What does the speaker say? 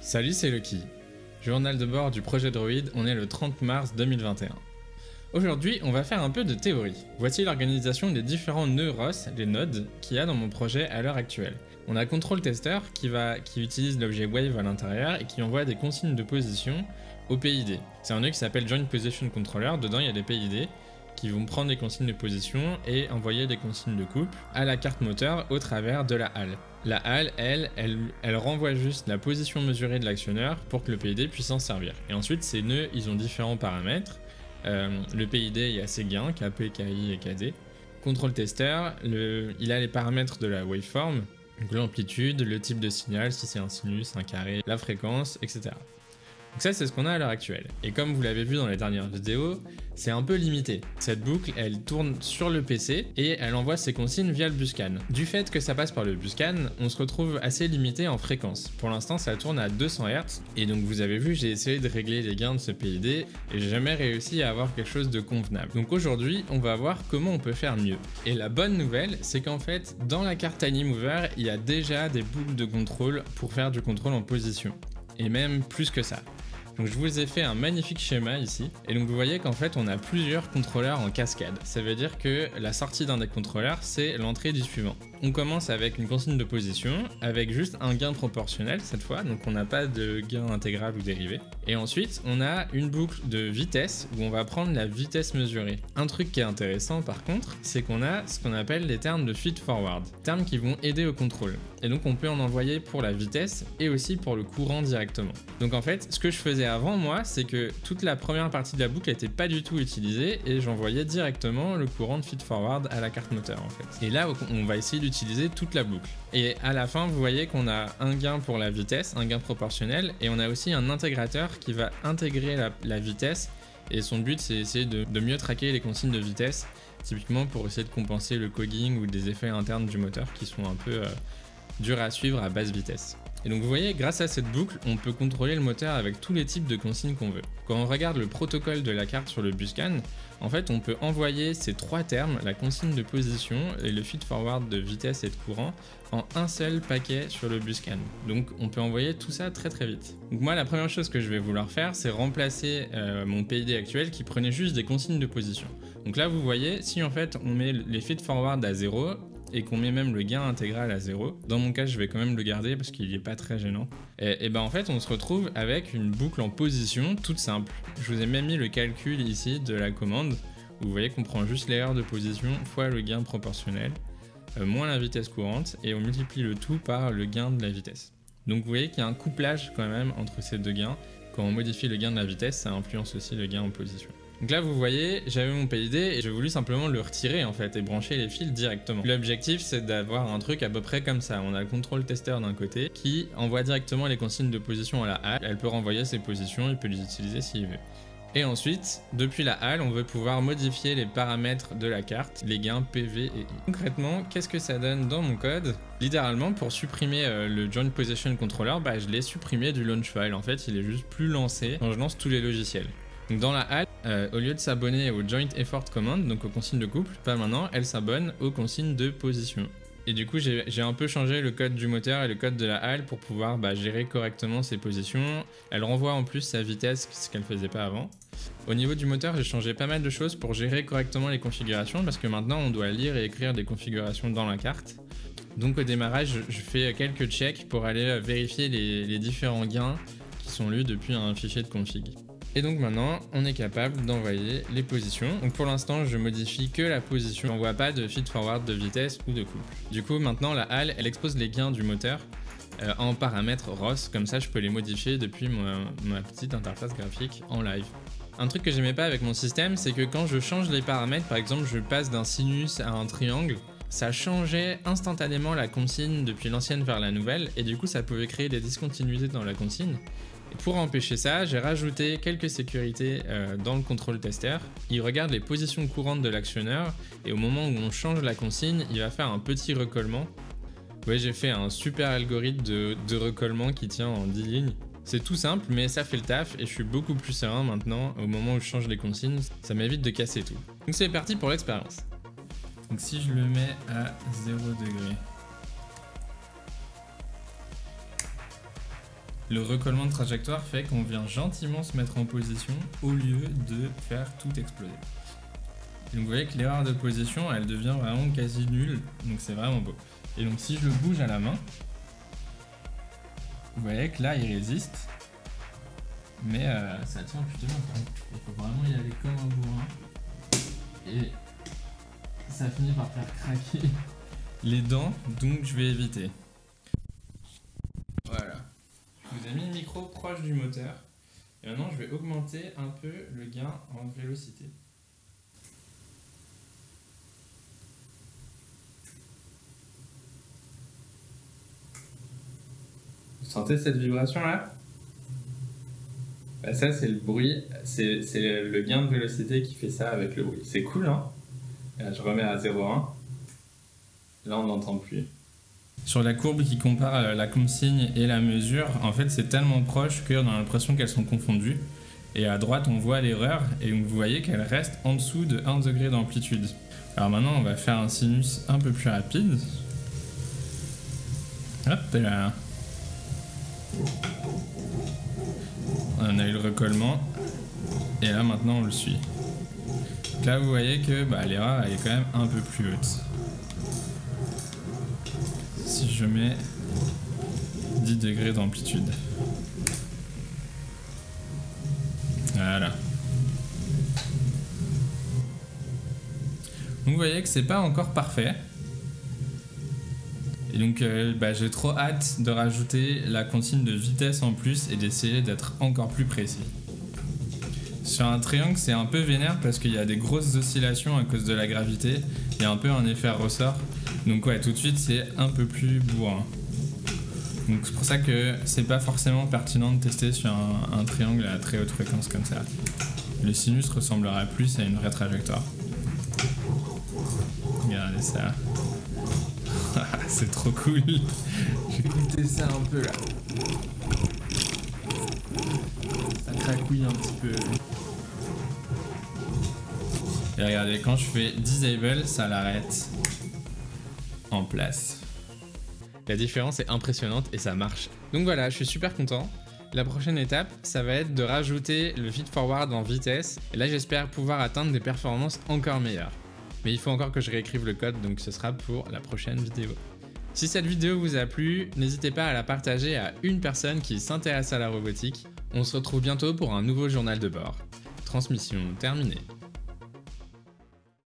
Salut, c'est Lucky. Journal de bord du projet Droid, on est le 30 mars 2021. Aujourd'hui, on va faire un peu de théorie. Voici l'organisation des différents nœuds ROS, les nodes, qu'il y a dans mon projet à l'heure actuelle. On a Control Tester qui utilise l'objet Wave à l'intérieur et qui envoie des consignes de position au PID. C'est un nœud qui s'appelle Joint Position Controller, dedans il y a des PID qui vont prendre des consignes de position et envoyer des consignes de coupe à la carte moteur au travers de la halle. La halle, elle renvoie juste la position mesurée de l'actionneur pour que le PID puisse s'en servir. Et ensuite, ces nœuds, ils ont différents paramètres. Le PID, il y a ses gains, KP, KI et KD. Control Tester, il a les paramètres de la waveform, donc l'amplitude, le type de signal, si c'est un sinus, un carré, la fréquence, etc. Donc ça, c'est ce qu'on a à l'heure actuelle. Et comme vous l'avez vu dans les dernières vidéos, c'est un peu limité. Cette boucle, elle tourne sur le PC et elle envoie ses consignes via le buscan. Du fait que ça passe par le buscan, on se retrouve assez limité en fréquence. Pour l'instant, ça tourne à 200 Hz. Et donc vous avez vu, j'ai essayé de régler les gains de ce PID et j'ai jamais réussi à avoir quelque chose de convenable. Donc aujourd'hui, on va voir comment on peut faire mieux. Et la bonne nouvelle, c'est qu'en fait, dans la carte TinyMover, il y a déjà des boucles de contrôle pour faire du contrôle en position. Et même plus que ça. Donc je vous ai fait un magnifique schéma ici, et donc vous voyez qu'en fait on a plusieurs contrôleurs en cascade. Ça veut dire que la sortie d'un des contrôleurs, c'est l'entrée du suivant. On commence avec une consigne de position, avec juste un gain proportionnel cette fois, donc on n'a pas de gain intégral ou dérivé. Et ensuite, on a une boucle de vitesse, où on va prendre la vitesse mesurée. Un truc qui est intéressant par contre, c'est qu'on a ce qu'on appelle les termes de feed-forward, termes qui vont aider au contrôle. Et donc on peut en envoyer pour la vitesse, et aussi pour le courant directement. Donc en fait, ce que je faisais avant moi, c'est que toute la première partie de la boucle n'était pas du tout utilisée et j'envoyais directement le courant de feed-forward à la carte moteur en fait. Et là, on va essayer d'utiliser toute la boucle. Et à la fin, vous voyez qu'on a un gain pour la vitesse, un gain proportionnel, et on a aussi un intégrateur qui va intégrer la vitesse. Et son but, c'est essayer de mieux traquer les consignes de vitesse, typiquement pour essayer de compenser le cogging ou des effets internes du moteur qui sont un peu durs à suivre à basse vitesse. Et donc vous voyez, grâce à cette boucle, on peut contrôler le moteur avec tous les types de consignes qu'on veut. Quand on regarde le protocole de la carte sur le buscan, en fait on peut envoyer ces trois termes, la consigne de position et le feed-forward de vitesse et de courant, en un seul paquet sur le buscan. Donc on peut envoyer tout ça très très vite. Donc moi la première chose que je vais vouloir faire, c'est remplacer mon PID actuel qui prenait juste des consignes de position. Donc là vous voyez, si en fait on met les feed-forward à 0, et qu'on met même le gain intégral à 0. Dans mon cas, je vais quand même le garder parce qu'il n'est pas très gênant. Et ben en fait, on se retrouve avec une boucle en position toute simple. Je vous ai même mis le calcul ici de la commande. Vous voyez qu'on prend juste l'erreur de position fois le gain proportionnel, moins la vitesse courante, et on multiplie le tout par le gain de la vitesse. Donc vous voyez qu'il y a un couplage quand même entre ces deux gains. Quand on modifie le gain de la vitesse, ça influence aussi le gain en position. Donc là vous voyez, j'avais mon PID et j'ai voulu simplement le retirer en fait et brancher les fils directement. L'objectif c'est d'avoir un truc à peu près comme ça. On a le control tester d'un côté qui envoie directement les consignes de position à la halle. Elle peut renvoyer ses positions, il peut les utiliser s'il veut. Et ensuite, depuis la halle, on veut pouvoir modifier les paramètres de la carte, les gains PV et I. Concrètement, qu'est-ce que ça donne dans mon code? Littéralement, pour supprimer le Joint Position Controller, je l'ai supprimé du launch file. En fait, il est juste plus lancé quand je lance tous les logiciels. Donc dans la halle, au lieu de s'abonner au Joint Effort Command, donc aux consignes de couple, maintenant elle s'abonne aux consignes de position. Et du coup j'ai un peu changé le code du moteur et le code de la halle pour pouvoir gérer correctement ses positions. Elle renvoie en plus sa vitesse, ce qu'elle faisait pas avant. Au niveau du moteur, j'ai changé pas mal de choses pour gérer correctement les configurations parce que maintenant on doit lire et écrire des configurations dans la carte. Donc au démarrage, je fais quelques checks pour aller vérifier les différents gains qui sont lus depuis un fichier de config. Et donc maintenant, on est capable d'envoyer les positions. Donc pour l'instant, je modifie que la position. Je n'envoie pas de feed-forward de vitesse ou de couple. Du coup, maintenant, la halle, elle expose les gains du moteur en paramètres ROS. Comme ça, je peux les modifier depuis ma petite interface graphique en live. Un truc que j'aimais pas avec mon système, c'est que quand je change les paramètres, par exemple, je passe d'un sinus à un triangle, ça changeait instantanément la consigne depuis l'ancienne vers la nouvelle. Et du coup, ça pouvait créer des discontinuités dans la consigne. Pour empêcher ça, j'ai rajouté quelques sécurités dans le control tester. Il regarde les positions courantes de l'actionneur et au moment où on change la consigne, il va faire un petit recollement. Ouais, j'ai fait un super algorithme de recollement qui tient en 10 lignes. C'est tout simple, mais ça fait le taf et je suis beaucoup plus serein maintenant au moment où je change les consignes. Ça m'évite de casser tout. Donc c'est parti pour l'expérience. Donc si je le mets à 0 degré. Le recollement de trajectoire fait qu'on vient gentiment se mettre en position au lieu de faire tout exploser. Et donc vous voyez que l'erreur de position, elle devient vraiment quasi nulle, donc c'est vraiment beau. Et donc si je le bouge à la main, vous voyez que là il résiste, mais ça tient plutôt longtemps. Il faut vraiment y aller comme un bourrin. Et ça finit par faire craquer les dents, donc je vais éviter. Voilà. Je vous ai mis le micro proche du moteur. Et maintenant je vais augmenter un peu le gain en vélocité. Vous sentez cette vibration là? Bah ça c'est le bruit, c'est le gain de vélocité qui fait ça avec le bruit. C'est cool hein? Et là, je remets à 0,1. Là on n'entend plus. Sur la courbe qui compare la consigne et la mesure, en fait c'est tellement proche qu'on a l'impression qu'elles sont confondues. Et à droite on voit l'erreur et vous voyez qu'elle reste en dessous de 1 degré d'amplitude. Alors maintenant on va faire un sinus un peu plus rapide. Hop là. On a eu le recollement et là maintenant on le suit. Donc là vous voyez que l'erreur elle est quand même un peu plus haute. Si je mets 10 degrés d'amplitude. Voilà. Donc vous voyez que c'est pas encore parfait. Et donc j'ai trop hâte de rajouter la consigne de vitesse en plus et d'essayer d'être encore plus précis. Sur un triangle c'est un peu vénère parce qu'il y a des grosses oscillations à cause de la gravité. Il y a un peu un effet ressort. Donc ouais, tout de suite c'est un peu plus bourrin. Donc c'est pour ça que c'est pas forcément pertinent de tester sur un triangle à très haute fréquence comme ça. Le sinus ressemblera plus à une vraie trajectoire. Regardez ça. C'est trop cool. Je vais goûter ça un peu là. Ça cracouille un petit peu. Et regardez, quand je fais disable, ça l'arrête en place. La différence est impressionnante et ça marche. Donc voilà, je suis super content. La prochaine étape, ça va être de rajouter le feed-forward en vitesse. Et là, j'espère pouvoir atteindre des performances encore meilleures. Mais il faut encore que je réécrive le code, donc ce sera pour la prochaine vidéo. Si cette vidéo vous a plu, n'hésitez pas à la partager à une personne qui s'intéresse à la robotique. On se retrouve bientôt pour un nouveau journal de bord. Transmission terminée.